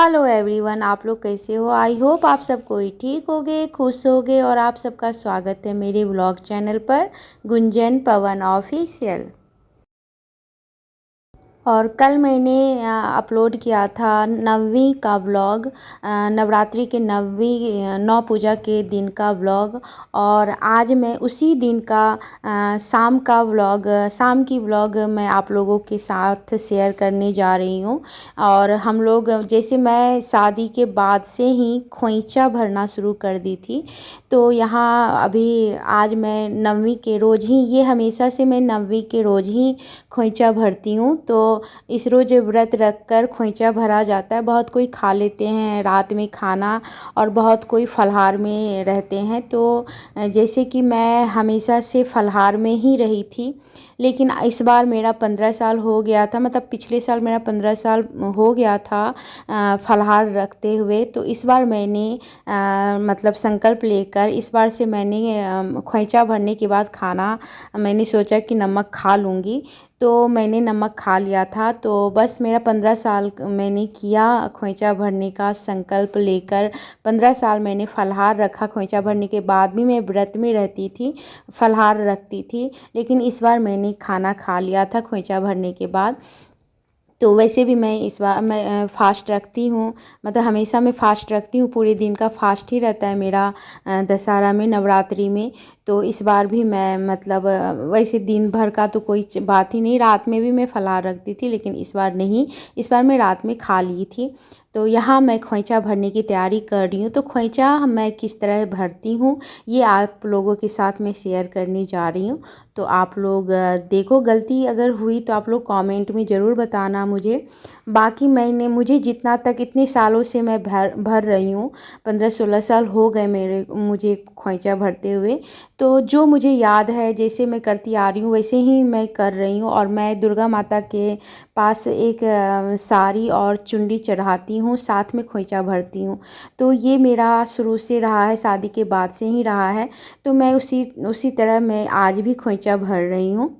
Hello everyone, आप लोग कैसे हो। आई होप आप सब कोई ठीक होगे, खुश होगे। और आप सबका स्वागत है मेरे व्लॉग चैनल पर, गुंजन पवन ऑफिशियल। और कल मैंने अपलोड किया था नववीं का व्लॉग, नवरात्रि के नववीं नौ पूजा के दिन का व्लॉग। और आज मैं उसी दिन का शाम का व्लॉग, शाम की व्लॉग मैं आप लोगों के साथ शेयर करने जा रही हूँ। और हम लोग, जैसे मैं शादी के बाद से ही खोइंचा भरना शुरू कर दी थी, तो यहाँ अभी आज मैं नववीं के रोज़ ही, ये हमेशा से मैं नववीं के रोज़ ही खोइंचा भरती हूँ। तो इस रोज़ व्रत रख कर खोइंचा भरा जाता है। बहुत कोई खा लेते हैं रात में खाना, और बहुत कोई फलाहार में रहते हैं। तो जैसे कि मैं हमेशा से फलाहार में ही रही थी, लेकिन इस बार मेरा 15 साल हो गया था, मतलब पिछले साल मेरा 15 साल हो गया था फलाहार रखते हुए। तो इस बार मैंने मतलब संकल्प लेकर, इस बार से मैंने खोइंचा भरने के बाद खाना, मैंने सोचा कि नमक खा लूँगी। तो मैंने नमक खा लिया था। तो बस मेरा 15 साल मैंने किया खोइंचा भरने का संकल्प लेकर। 15 साल मैंने फलाहार रखा। खोइंचा भरने के बाद भी मैं व्रत में रहती थी, फलाहार रखती थी, लेकिन इस बार मैंने खाना खा लिया था खोइंचा भरने के बाद। तो वैसे भी मैं इस बार मैं फ़ास्ट रखती हूँ, मतलब हमेशा मैं फ़ास्ट रखती हूँ, पूरे दिन का फ़ास्ट ही रहता है मेरा दशहरा में, नवरात्रि में। तो इस बार भी मैं मतलब वैसे दिन भर का तो कोई बात ही नहीं, रात में भी मैं फलाहार रखती थी, लेकिन इस बार नहीं, इस बार मैं रात में खा ली थी। तो यहाँ मैं खोइंचा भरने की तैयारी कर रही हूँ। तो खोइंचा मैं किस तरह भरती हूँ, ये आप लोगों के साथ मैं शेयर करने जा रही हूँ। तो आप लोग देखो, गलती अगर हुई तो आप लोग कमेंट में ज़रूर बताना मुझे। बाकी मुझे जितना तक, इतने सालों से मैं भर रही हूँ, 15-16 साल हो गए मुझे खोइंचा भरते हुए। तो जो मुझे याद है, जैसे मैं करती आ रही हूँ वैसे ही मैं कर रही हूँ। और मैं दुर्गा माता के पास एक साड़ी और चुनरी चढ़ाती हूँ, साथ में खोइंचा भरती हूँ। तो ये मेरा शुरू से रहा है, शादी के बाद से ही रहा है। तो मैं उसी उसी तरह मैं आज भी खोइंचा भर रही हूँ।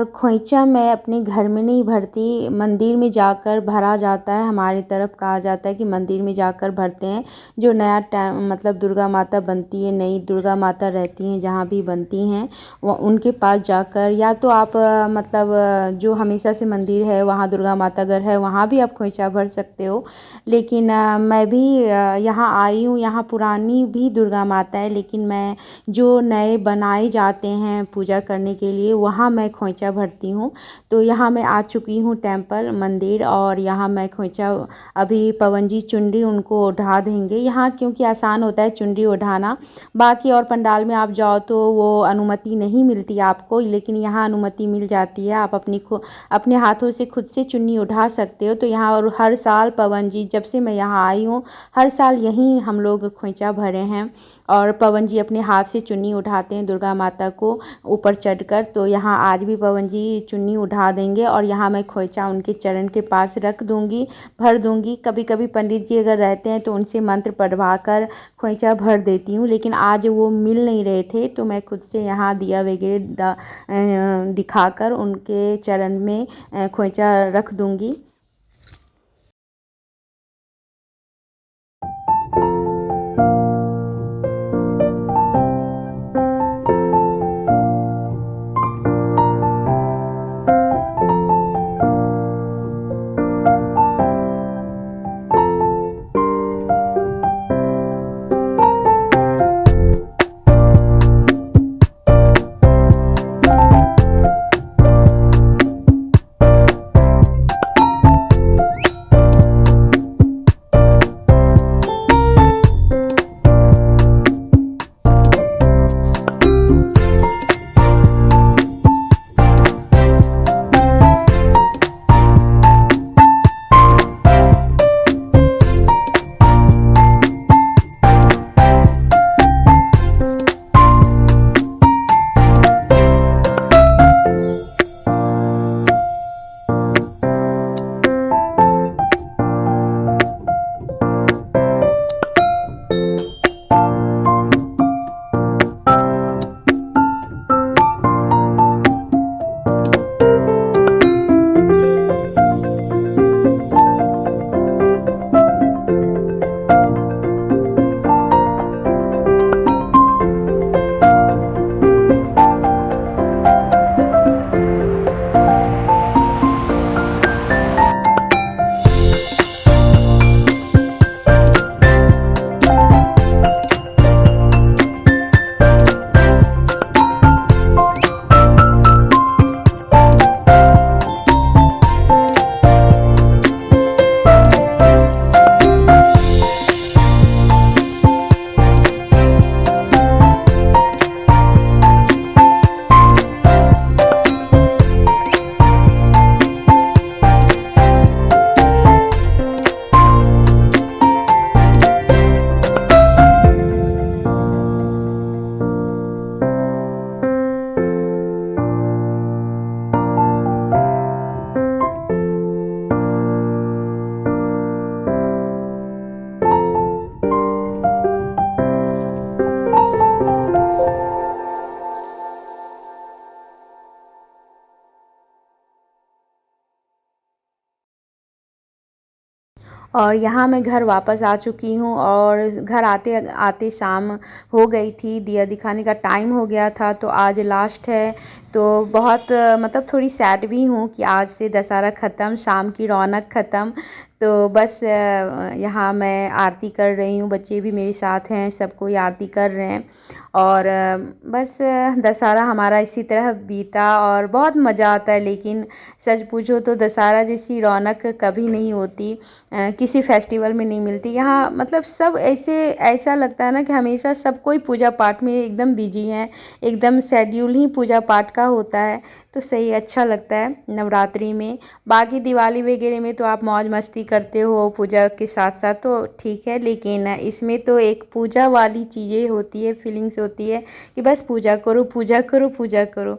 और खोइंचा मैं अपने घर में नहीं भरती, मंदिर में जाकर भरा जाता है। हमारी तरफ कहा जाता है कि मंदिर में जाकर भरते हैं। जो नया टाइम मतलब दुर्गा माता बनती है, नई दुर्गा माता रहती हैं जहाँ भी बनती हैं, वो उनके पास जाकर, या तो आप जो हमेशा से मंदिर है वहाँ दुर्गा माता घर है वहाँ भी आप खोइंचा भर सकते हो। लेकिन मैं भी यहाँ आई हूँ, यहाँ पुरानी भी दुर्गा माता है, लेकिन मैं जो नए बनाए जाते हैं पूजा करने के लिए वहाँ मैं खोइंचा भरती हूँ। तो यहाँ मैं आ चुकी हूँ टेम्पल मंदिर, और यहाँ मैं खोइंचा अभी पवन जी चुनरी उनको उठा देंगे यहाँ, क्योंकि आसान होता है चुनरी उठाना। बाकी और पंडाल में आप जाओ तो वो अनुमति नहीं मिलती आपको, लेकिन यहाँ अनुमति मिल जाती है। आप अपने हाथों से खुद से चुन्नी उठा सकते हो। तो यहाँ और हर साल पवन जी, जब से मैं यहाँ आई हूँ हर साल यहीं हम लोग खोइंचा भरे हैं, और पवन जी अपने हाथ से चुन्नी उठाते हैं दुर्गा माता को ऊपर चढ़कर। तो यहाँ आज भी पवन जी चुन्नी उठा देंगे, और यहाँ मैं खोइंचा उनके चरण के पास रख दूँगी, भर दूँगी। कभी कभी पंडित जी अगर रहते हैं तो उनसे मंत्र पढ़वा कर खोइंचा भर देती हूँ, लेकिन आज वो मिल नहीं रहे थे तो मैं खुद से यहाँ दिया वगैरह दिखाकर उनके चरण में खोइंचा रख दूँगी। और यहाँ मैं घर वापस आ चुकी हूँ, और घर आते आते शाम हो गई थी, दिया दिखाने का टाइम हो गया था। तो आज लास्ट है, तो बहुत थोड़ी सैड भी हूँ कि आज से दशहरा ख़त्म, शाम की रौनक ख़त्म। तो बस यहाँ मैं आरती कर रही हूँ, बच्चे भी मेरे साथ हैं, सब कोई आरती कर रहे हैं। और बस दशहरा हमारा इसी तरह बीता और बहुत मज़ा आता है। लेकिन सच पूछो तो दशहरा जैसी रौनक कभी नहीं होती, किसी फेस्टिवल में नहीं मिलती। यहाँ सब ऐसा लगता है ना कि हमेशा सब कोई पूजा पाठ में एकदम बिजी हैं, एकदम शेड्यूल ही पूजा पाठ का होता है। तो सही अच्छा लगता है नवरात्रि में। बाकी दिवाली वगैरह में तो आप मौज मस्ती करते हो पूजा के साथ साथ, तो ठीक है। लेकिन इसमें तो एक पूजा वाली चीज़ें होती है, फीलिंग्स होती है कि बस पूजा करो पूजा करो पूजा करो।